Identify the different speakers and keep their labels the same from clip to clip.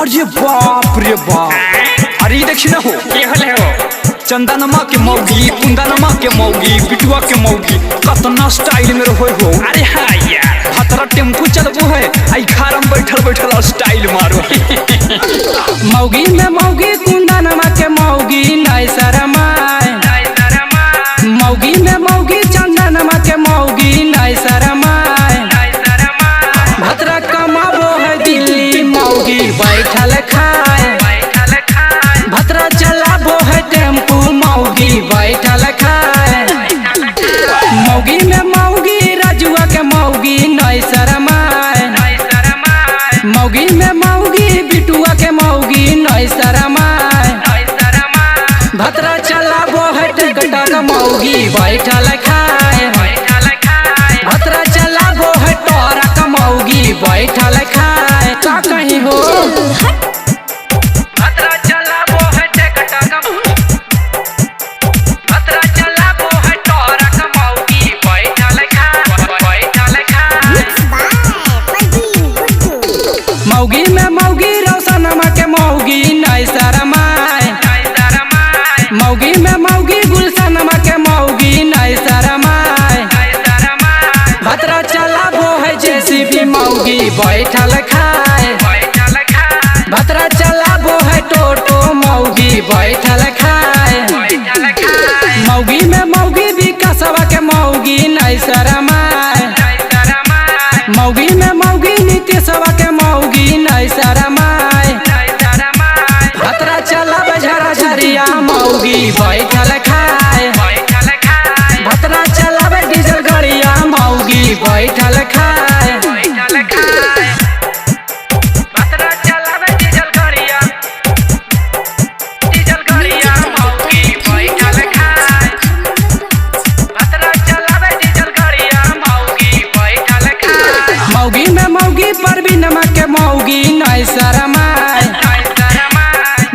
Speaker 1: अरे बाप रे बाप। अरे देखी ना हो चंदनमा के मौगी, कुंदनमा के मौगी, बिटुआ के मौगी कतना स्टाइल में रहो हो।
Speaker 2: अरे हाँ यार,
Speaker 1: हतरा टेम्पू चलबो है, आई घर में बैठल बैठल स्टाइल मारो।
Speaker 3: मौगी में मौगी, कुंदनमा के मौगी नहीं शरमाए। मौगी में मौगी, चंदनमा के मौगी नहीं शरमाए। भद्रा कमाबो है दिल्ली मौगी बैठल खाए। भद्रा चलाबो है टेम्पू मौगी बैठल खाए। मौगी में मौगी, राजुआ के मौगी नहीं शरमाए। मौगी में मौगी, बिटुआ के मौगी नहीं शरमाए। भद्रा चलाबो है टक मौगी बैठल खाए। भद्रा चलाबो है टोरा का मौगी बैठल खाए। का कहीं हो भद्रा चलाबो है भद्रा चलाबो है टोरा का मौगी बैठल खाए। मौगी में मौगी, रोशनमा के मौगी नहीं शरमाए। मौगी में मौगी, गुलशनमा के मौगी नहीं शरमाए। भद्रा चलाबो है जेसीबी मौगी बैठल खाए। भद्रा चलाबो है टोटो मौगी बैठल खाए। मौगी में मौगी, विकासवा के मौगी नहीं शरमाए। मौगी में मौगी, नीतीशवा के मौगी नहीं शरमाए। भद्रा चलाबे झरा झरिया मौगी बैठल खाए। भद्रा चलाबे डीजल गाड़िया मौगी बैठल खाए। भद्रा चलाबे डीजल गाड़िया मौगी बैठल खाए। भद्रा चलाबे डीजल गाड़िया मौगी बैठल खाए। मौगी में मौगी, परवीनमा के मौगी नहीं शरमाए।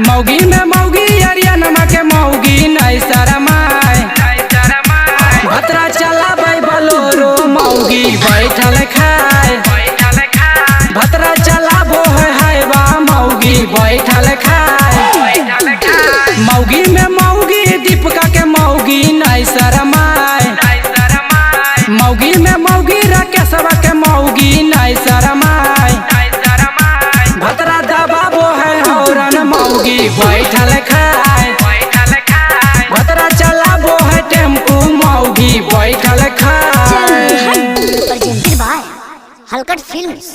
Speaker 3: मौगी में मौगी, अरियनमा के मौगी नहीं शरमाए। भद्रा चलाबे बोलेरो मौगी बैठल खाए। भद्रा चलाबो है हाईवा मौगी बैठल खाए। मौगी में मौगी, दीपिका के मौगी नहीं शरमाए। मौगी में मौगी, राकेशवा के मौगी नहीं शरमाए। भद्रा दबाबो है हौरन मौगी बैठल खाए। भद्रा चलाबो है टेम्पू मौगी बैठल खाए।
Speaker 4: Presented by Halkat films.